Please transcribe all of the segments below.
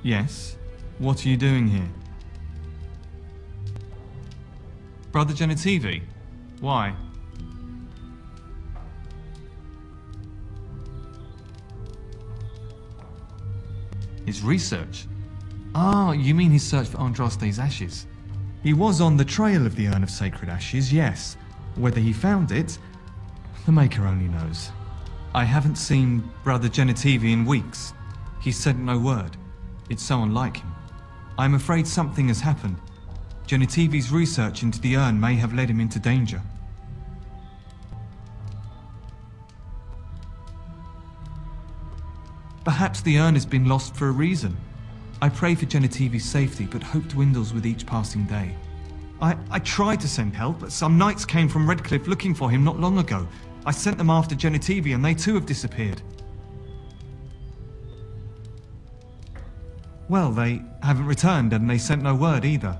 Yes? What are you doing here? Brother Genitivi? Why? His research? Ah, you mean his search for Andraste's ashes? He was on the trail of the Urn of Sacred Ashes, yes. Whether he found it, the Maker only knows. I haven't seen Brother Genitivi in weeks. He said no word. It's so unlike him. I'm afraid something has happened. Genitivi's research into the urn may have led him into danger. Perhaps the urn has been lost for a reason. I pray for Genitivi's safety, but hope dwindles with each passing day. I tried to send help, but some knights came from Redcliffe looking for him not long ago. I sent them after Genitivi and they too have disappeared. Well, they haven't returned and they sent no word either.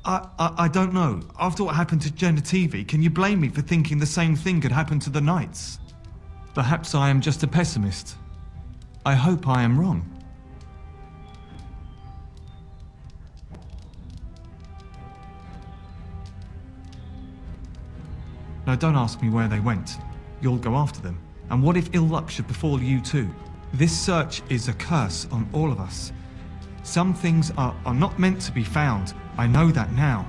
I don't know. After what happened to Genitivi, can you blame me for thinking the same thing could happen to the knights? Perhaps I am just a pessimist. I hope I am wrong. No, don't ask me where they went. You'll go after them. And what if ill luck should befall you too? This search is a curse on all of us. Some things are not meant to be found. I know that now.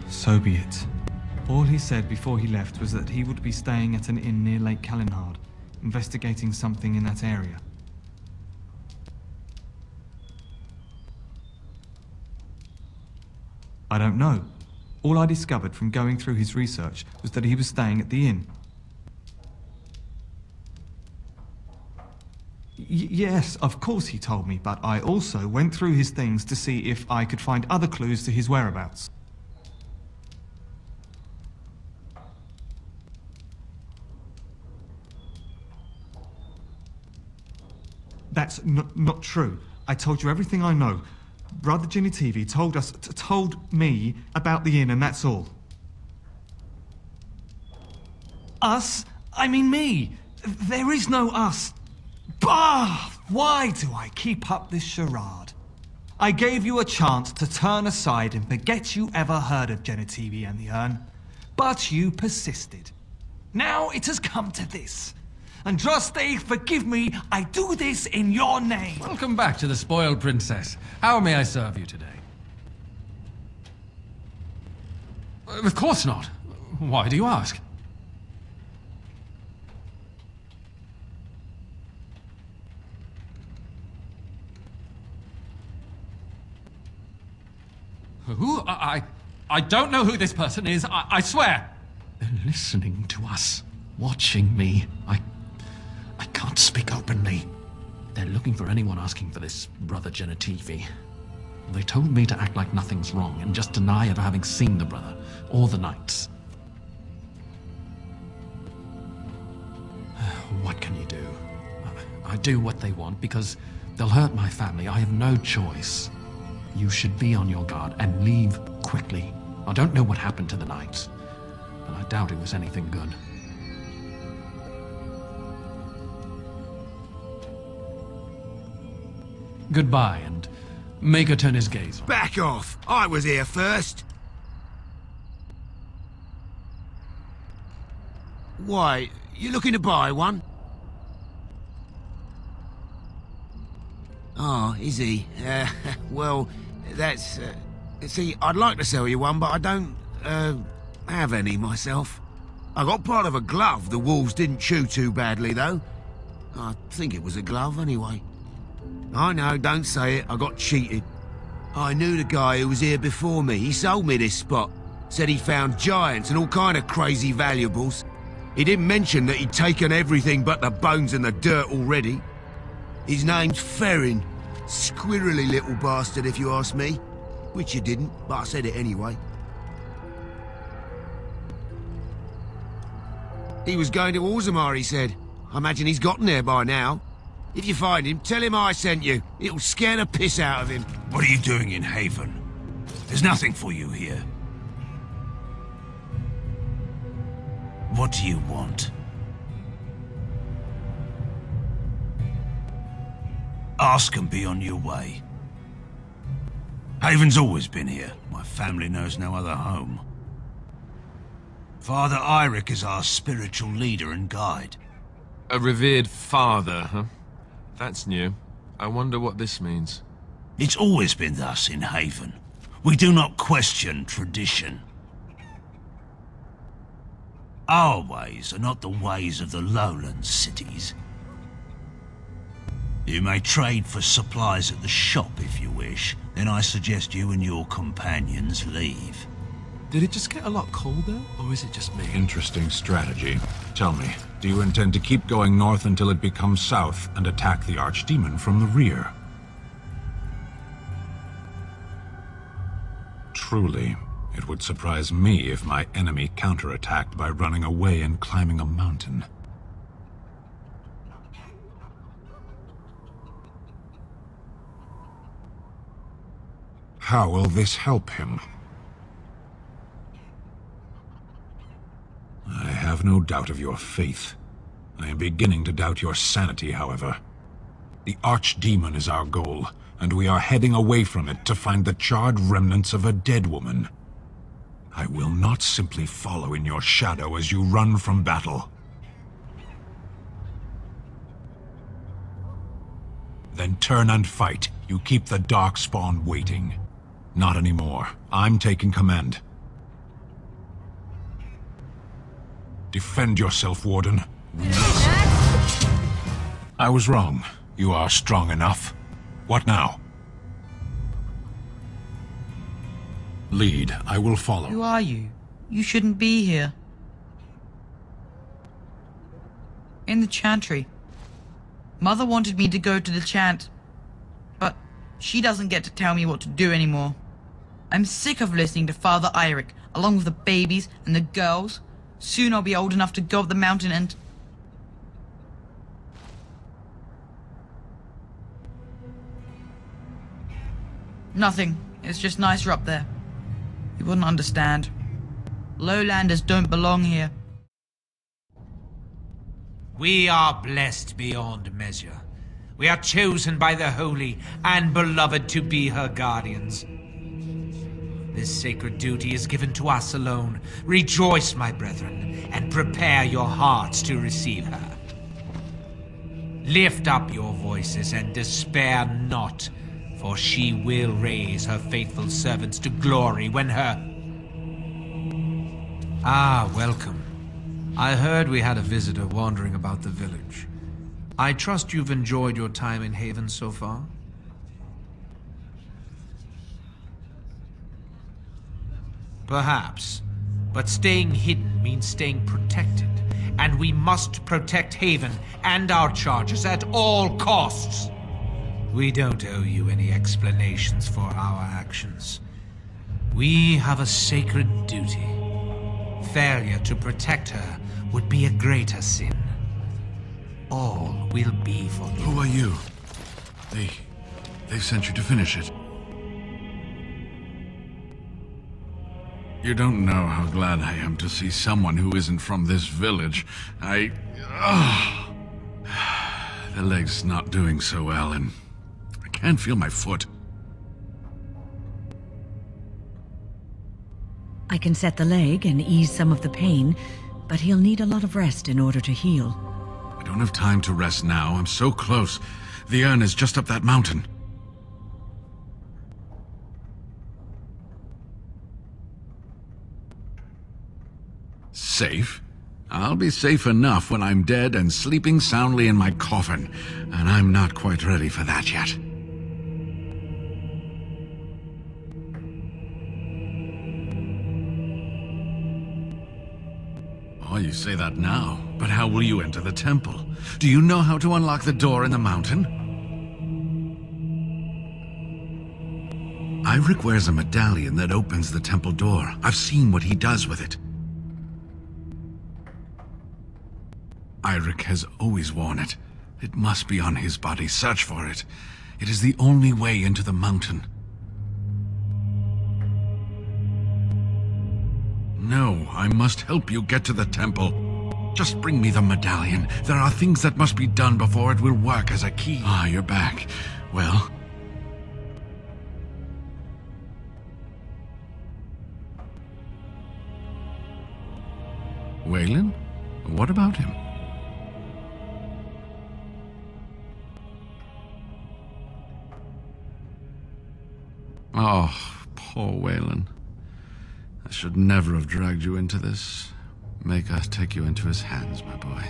So be it. All he said before he left was that he would be staying at an inn near Lake Calenhard, investigating something in that area. I don't know. All I discovered from going through his research was that he was staying at the inn. Yes, of course he told me, but I also went through his things to see if I could find other clues to his whereabouts. That's not true. I told you everything I know. Brother Genitivi told me about the inn and that's all. Us? I mean me. There is no us. Bah! Why do I keep up this charade? I gave you a chance to turn aside and forget you ever heard of Genitivi and the urn, but you persisted. Now it has come to this. Andraste, forgive me, I do this in your name. Welcome back to the Spoiled Princess. How may I serve you today? Of course not. Why do you ask? Who? I don't know who this person is, I swear. They're listening to us, watching me. I can't speak openly. They're looking for anyone asking for this Brother Genitivi. They told me to act like nothing's wrong and just deny ever having seen the brother or the knights. What can you do? I do what they want because they'll hurt my family. I have no choice. You should be on your guard and leave quickly. I don't know what happened to the knights, but I doubt it was anything good. Goodbye, and make her turn his gaze on. Back off! I was here first! Why, you looking to buy one? Oh, is he? Well, that's... see, I'd like to sell you one, but I don't, have any myself. I got part of a glove the wolves didn't chew too badly, though. I think it was a glove, anyway. I know, don't say it, I got cheated. I knew the guy who was here before me. He sold me this spot. Said he found giants and all kind of crazy valuables. He didn't mention that he'd taken everything but the bones and the dirt already. His name's Ferrin. Squirrely little bastard, if you ask me. Which you didn't, but I said it anyway. He was going to Orzammar, he said. I imagine he's gotten there by now. If you find him, tell him I sent you. It'll scare the piss out of him. What are you doing in Haven? There's nothing for you here. What do you want? Ask and be on your way. Haven's always been here. My family knows no other home. Father Eirik is our spiritual leader and guide. A revered father, huh? That's new. I wonder what this means. It's always been thus in Haven. We do not question tradition. Our ways are not the ways of the lowland cities. You may trade for supplies at the shop if you wish. Then I suggest you and your companions leave. Did it just get a lot colder, or is it just me? Interesting strategy. Tell me, do you intend to keep going north until it becomes south and attack the Archdemon from the rear? Truly, it would surprise me if my enemy counterattacked by running away and climbing a mountain. How will this help him? I have no doubt of your faith. I am beginning to doubt your sanity, however. The Archdemon is our goal, and we are heading away from it to find the charred remnants of a dead woman. I will not simply follow in your shadow as you run from battle. Then turn and fight. You keep the Darkspawn waiting. Not anymore. I'm taking command. Defend yourself, Warden. I was wrong. You are strong enough. What now? Lead. I will follow. Who are you? You shouldn't be here. In the chantry. Mother wanted me to go to the chant, but she doesn't get to tell me what to do anymore. I'm sick of listening to Father Eirik, along with the babies and the girls. Soon I'll be old enough to go up the mountain and... Nothing. It's just nicer up there. You wouldn't understand. Lowlanders don't belong here. We are blessed beyond measure. We are chosen by the Holy and Beloved to be her guardians. This sacred duty is given to us alone. Rejoice, my brethren, and prepare your hearts to receive her. Lift up your voices and despair not, for she will raise her faithful servants to glory when her... Ah, welcome. I heard we had a visitor wandering about the village. I trust you've enjoyed your time in Haven so far? Perhaps, but staying hidden means staying protected, and we must protect Haven and our charges at all costs. We don't owe you any explanations for our actions. We have a sacred duty. Failure to protect her would be a greater sin. All will be forgiven. Who are you? They sent you to finish it. You don't know how glad I am to see someone who isn't from this village. The leg's not doing so well, and I can't feel my foot. I can set the leg and ease some of the pain, but he'll need a lot of rest in order to heal. I don't have time to rest now. I'm so close. The urn is just up that mountain. Safe? I'll be safe enough when I'm dead and sleeping soundly in my coffin, and I'm not quite ready for that yet. Oh, you say that now, but how will you enter the temple? Do you know how to unlock the door in the mountain? Eirik wears a medallion that opens the temple door. I've seen what he does with it. Eirik has always worn it. It must be on his body. Search for it. It is the only way into the mountain. No, I must help you get to the temple. Just bring me the medallion. There are things that must be done before it will work as a key. Ah, you're back. Well... Waylon? What about him? Oh, poor Waylon. I should never have dragged you into this. Make us take you into his hands, my boy.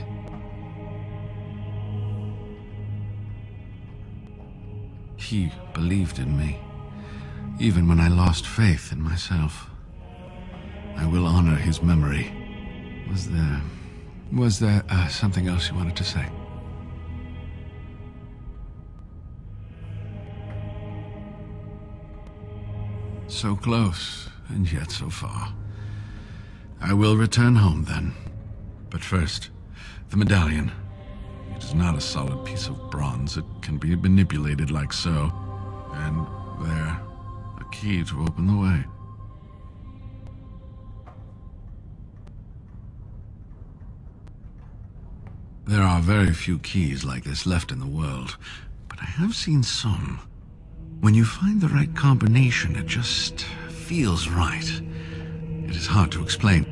He believed in me, even when I lost faith in myself. I will honor his memory. Was there something else you wanted to say? So close, and yet so far. I will return home then. But first, the medallion. It is not a solid piece of bronze. It can be manipulated like so. And there, a key to open the way. There are very few keys like this left in the world, but I have seen some. When you find the right combination, it just feels right. It is hard to explain.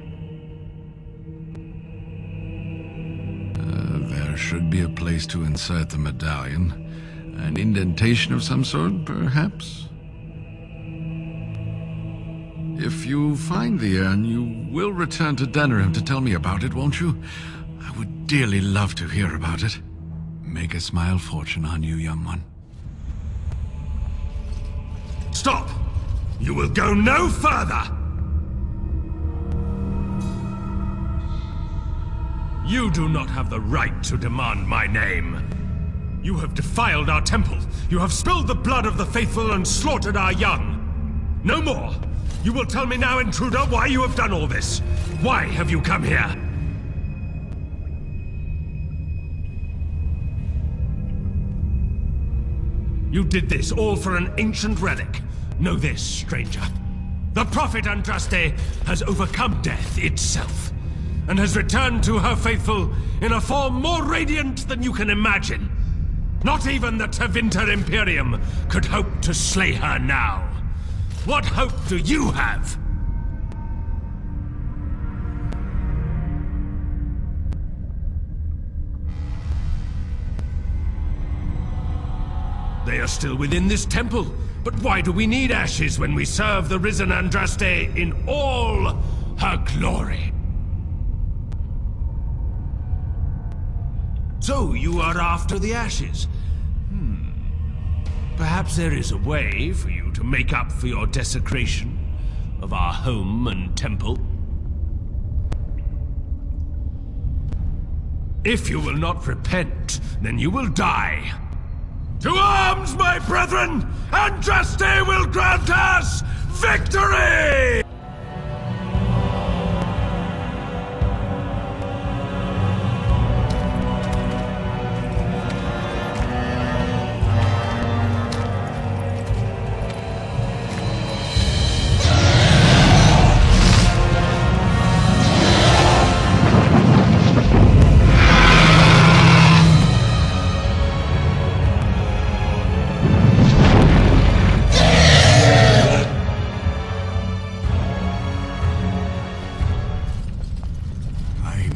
There should be a place to insert the medallion. An indentation of some sort, perhaps? If you find the urn, you will return to Denerim to tell me about it, won't you? I would dearly love to hear about it. Make a smile fortune on you, young one. Stop! You will go no further! You do not have the right to demand my name. You have defiled our temple. You have spilled the blood of the faithful and slaughtered our young. No more. You will tell me now, intruder, why you have done all this. Why have you come here? You did this all for an ancient relic. Know this, stranger. The prophet Andraste has overcome death itself, and has returned to her faithful in a form more radiant than you can imagine. Not even the Tevinter Imperium could hope to slay her now. What hope do you have? They are still within this temple, but why do we need ashes when we serve the risen Andraste in all her glory? So you are after the ashes? Perhaps there is a way for you to make up for your desecration of our home and temple. If you will not repent, then you will die. To arms, my brethren! Andraste will grant us victory!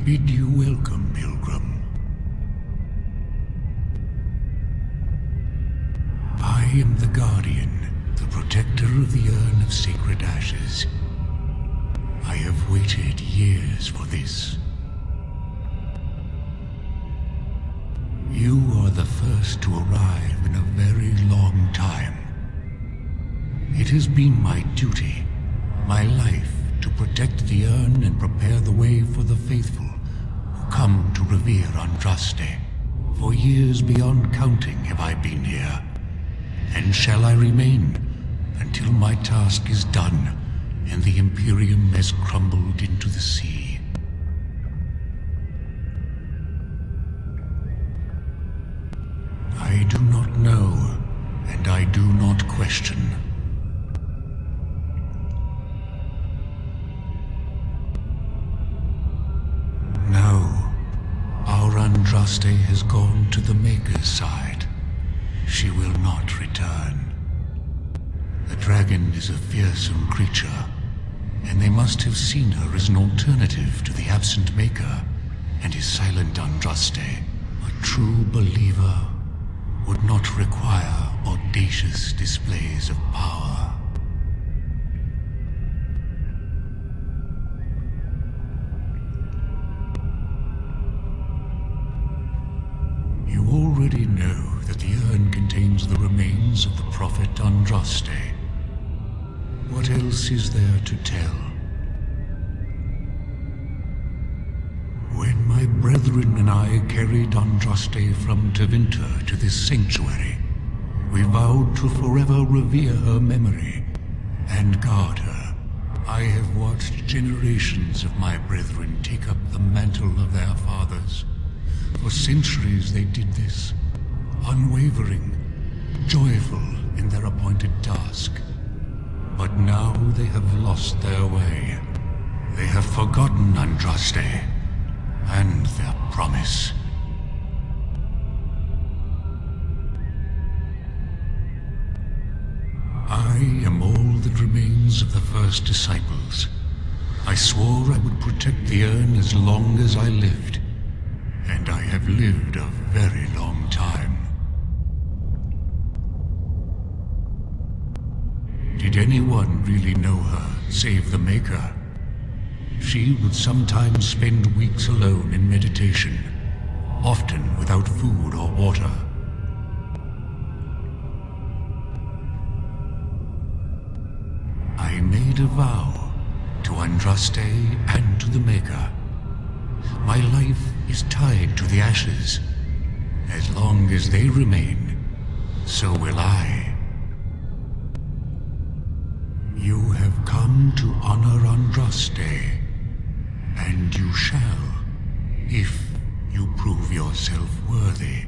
Bid you welcome, pilgrim. I am the Guardian, the protector of the Urn of Sacred Ashes. I have waited years for this. You are the first to arrive in a very long time. It has been my duty, my life, to protect the urn and prepare the way for the faithful who come to revere Andraste. For years beyond counting have I been here, and shall I remain until my task is done and the Imperium has crumbled into the sea. I do not know, and I do not question. Andraste has gone to the Maker's side. She will not return. The dragon is a fearsome creature, and they must have seen her as an alternative to the absent Maker and his silent Andraste. A true believer would not require audacious displays of power. You already know that the urn contains the remains of the prophet Andraste. What else is there to tell? When my brethren and I carried Andraste from Tevinter to this sanctuary, we vowed to forever revere her memory and guard her. I have watched generations of my brethren take up the mantle of their fathers. For centuries they did this, unwavering, joyful in their appointed task. But now they have lost their way. They have forgotten Andraste and their promise. I am all that remains of the first disciples. I swore I would protect the urn as long as I lived, and I have lived a very long time. Did anyone really know her, save the Maker? She would sometimes spend weeks alone in meditation, often without food or water. I made a vow to Andraste and to the Maker. My life is tied to the ashes. As long as they remain, so will I. You have come to honor Andraste, and you shall, if you prove yourself worthy.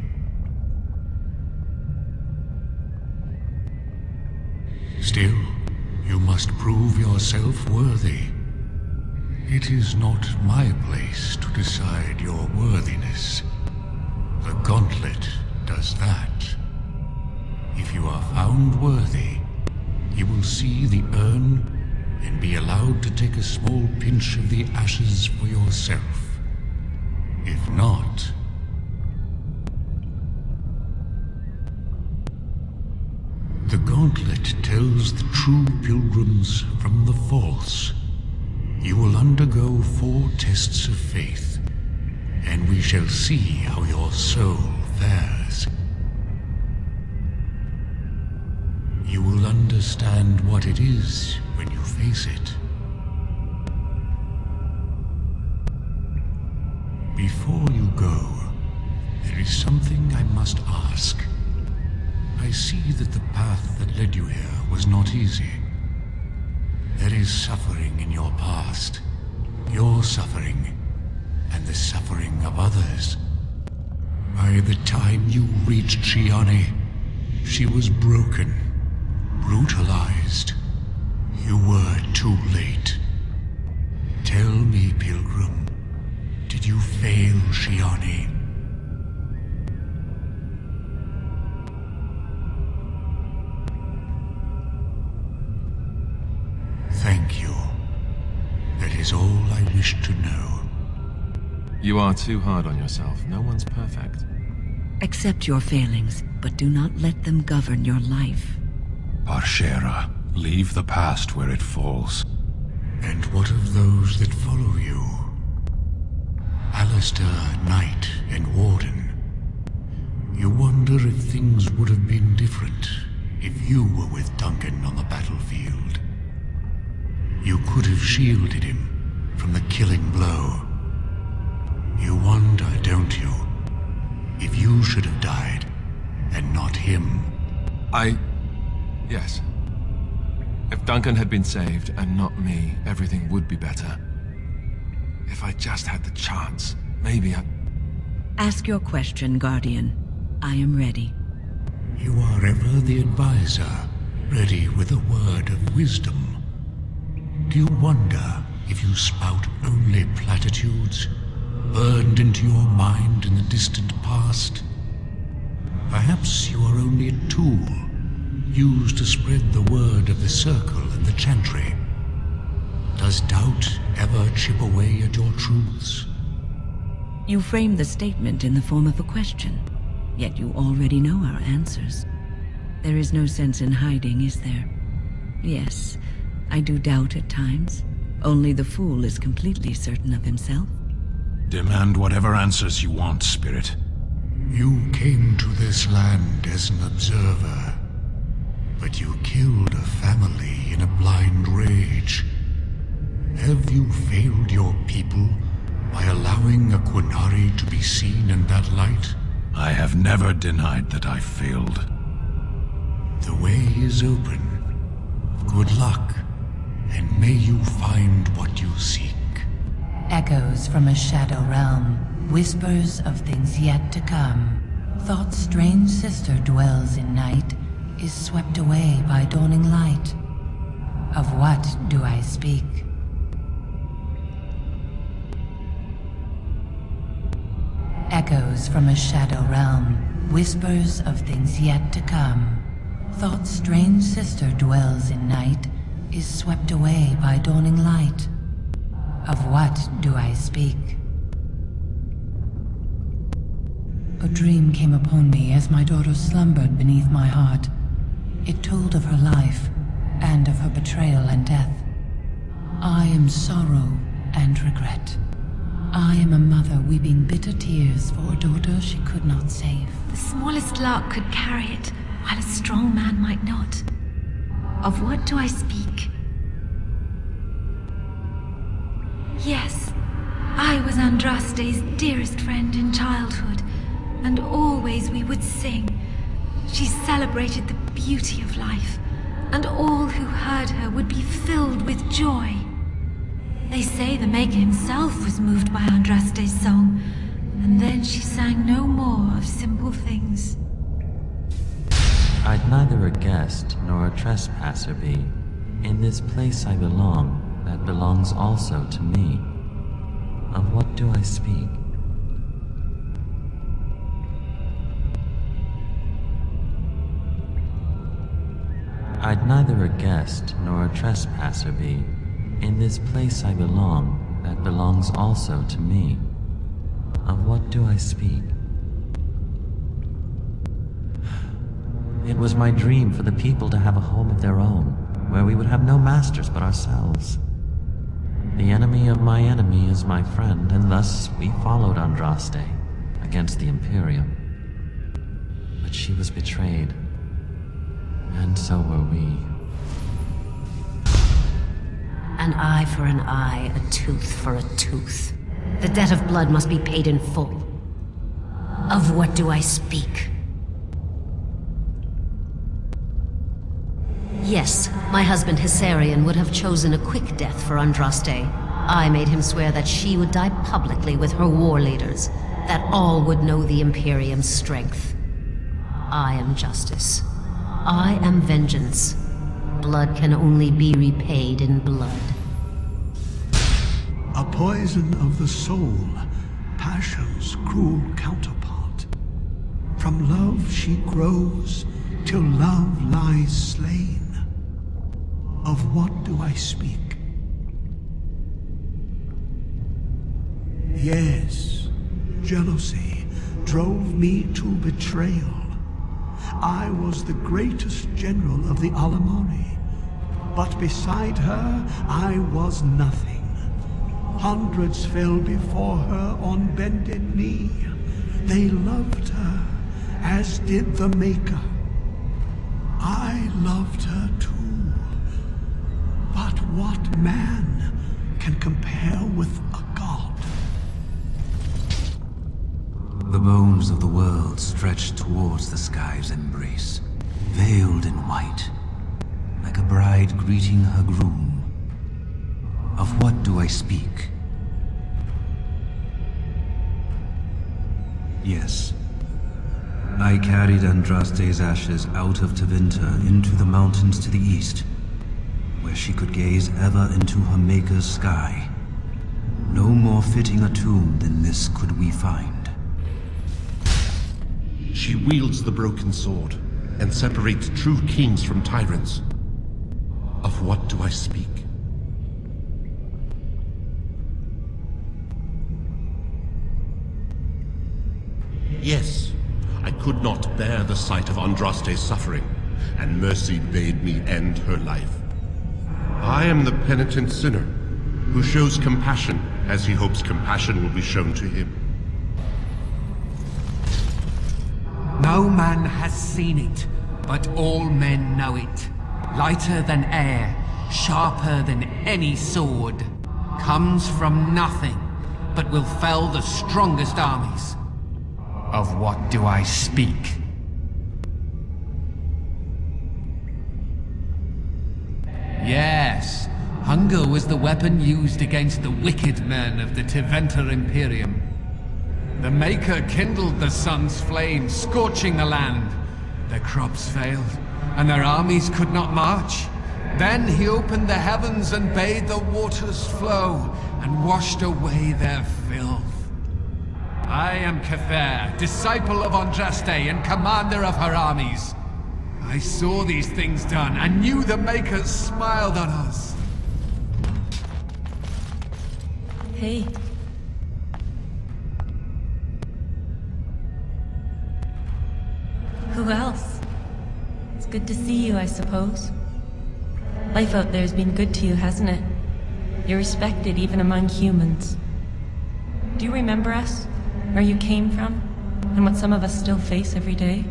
Still, you must prove yourself worthy. It is not my place to decide your worthiness. The gauntlet does that. If you are found worthy, you will see the urn and be allowed to take a small pinch of the ashes for yourself. If not... The gauntlet tells the true pilgrims from the false. You will undergo 4 tests of faith, and we shall see how your soul fares. You will understand what it is when you face it. Before you go, there is something I must ask. I see that the path that led you here was not easy. There is suffering in your past, your suffering, and the suffering of others. By the time you reached Shiani, she was broken, brutalized. You were too late. Tell me, Pilgrim, did you fail Shiani? Thank you. That is all I wish to know. You are too hard on yourself. No one's perfect. Accept your failings, but do not let them govern your life. Parshera, leave the past where it falls. And what of those that follow you? Alistair, Knight, and Warden. You wonder if things would have been different if you were with Duncan on the battlefield. You could have shielded him from the killing blow. You wonder, don't you, if you should have died and not him? Yes. If Duncan had been saved and not me, everything would be better. If I just had the chance, maybe I... Ask your question, Guardian. I am ready. You are ever the advisor, ready with a word of wisdom. Do you wonder if you spout only platitudes, burned into your mind in the distant past? Perhaps you are only a tool, used to spread the word of the Circle and the Chantry. Does doubt ever chip away at your truths? You frame the statement in the form of a question, yet you already know our answers. There is no sense in hiding, is there? Yes, I do doubt at times. Only the fool is completely certain of himself. Demand whatever answers you want, Spirit. You came to this land as an observer, but you killed a family in a blind rage. Have you failed your people by allowing a Qunari to be seen in that light? I have never denied that I failed. The way is open. Good luck, and may you find what you seek. Echoes from a shadow realm, whispers of things yet to come. Thought's strange sister dwells in night, is swept away by dawning light. Of what do I speak? Echoes from a shadow realm, whispers of things yet to come. Thought's strange sister dwells in night, is swept away by dawning light. Of what do I speak? A dream came upon me as my daughter slumbered beneath my heart. It told of her life, and of her betrayal and death. I am sorrow and regret. I am a mother weeping bitter tears for a daughter she could not save. The smallest lark could carry it, while a strong man might not. Of what do I speak? Yes, I was Andraste's dearest friend in childhood, and always we would sing. She celebrated the beauty of life, and all who heard her would be filled with joy. They say the Maker himself was moved by Andraste's song, and then she sang no more of simple things. I'd neither a guest nor a trespasser be. In this place I belong, that belongs also to me. Of what do I speak? I'd neither a guest nor a trespasser be. In this place I belong, that belongs also to me. Of what do I speak? It was my dream for the people to have a home of their own, where we would have no masters but ourselves. The enemy of my enemy is my friend, and thus we followed Andraste against the Imperium. But she was betrayed, and so were we. An eye for an eye, a tooth for a tooth. The debt of blood must be paid in full. Of what do I speak? Yes, my husband Hissarion would have chosen a quick death for Andraste. I made him swear that she would die publicly with her war leaders, that all would know the Imperium's strength. I am justice. I am vengeance. Blood can only be repaid in blood. A poison of the soul, passion's cruel counterpart. From love she grows, till love lies slain. Of what do I speak? Yes, jealousy drove me to betrayal. I was the greatest general of the Alamari, but beside her I was nothing. Hundreds fell before her on bended knee. They loved her, as did the Maker. I loved her too. But what man can compare with a god? The bones of the world stretched towards the sky's embrace, veiled in white, like a bride greeting her groom. Of what do I speak? Yes. I carried Andraste's ashes out of Tevinter into the mountains to the east, where she could gaze ever into her Maker's sky, No more fitting a tomb than this could we find. She wields the broken sword and separates true kings from tyrants. Of what do I speak? Yes, I could not bear the sight of Andraste's suffering, and mercy bade me end her life. I am the penitent sinner, who shows compassion as he hopes compassion will be shown to him. No man has seen it, but all men know it. Lighter than air, sharper than any sword. Comes from nothing, but will fell the strongest armies. Of what do I speak? Yes, hunger was the weapon used against the wicked men of the Tevinter Imperium. The Maker kindled the sun's flame, scorching the land. Their crops failed, and their armies could not march. Then he opened the heavens and bade the waters flow, and washed away their filth. I am Cather, disciple of Andraste and commander of her armies. I saw these things done, and knew the Makers smiled on us. Hey. Who else? It's good to see you, I suppose. Life out there's been good to you, hasn't it? You're respected even among humans. Do you remember us? Where you came from? And what some of us still face every day?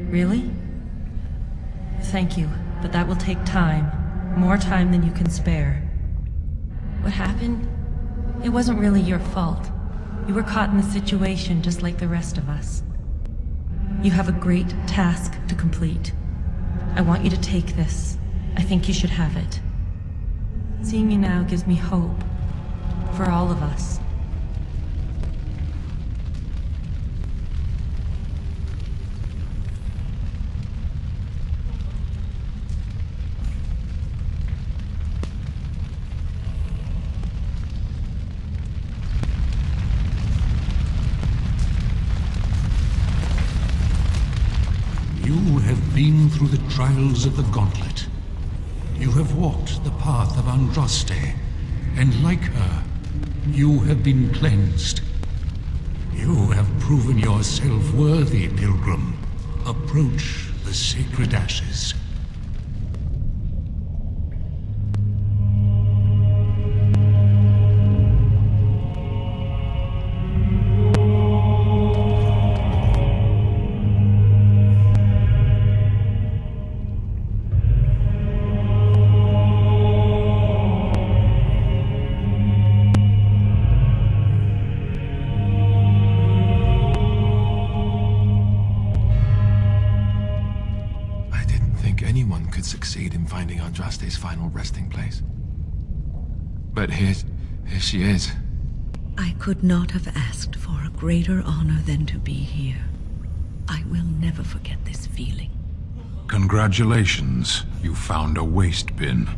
Really? Thank you, but that will take time. More time than you can spare. What happened? It wasn't really your fault. You were caught in a situation just like the rest of us. You have a great task to complete. I want you to take this. I think you should have it. Seeing you now gives me hope. For all of us. You have been through the trials of the Gauntlet. You have walked the path of Andraste, and like her, you have been cleansed. You have proven yourself worthy, pilgrim. Approach the sacred ashes. Succeed in finding Andraste's final resting place. But here she is. I could not have asked for a greater honor than to be here. I will never forget this feeling. Congratulations, you found a waste bin.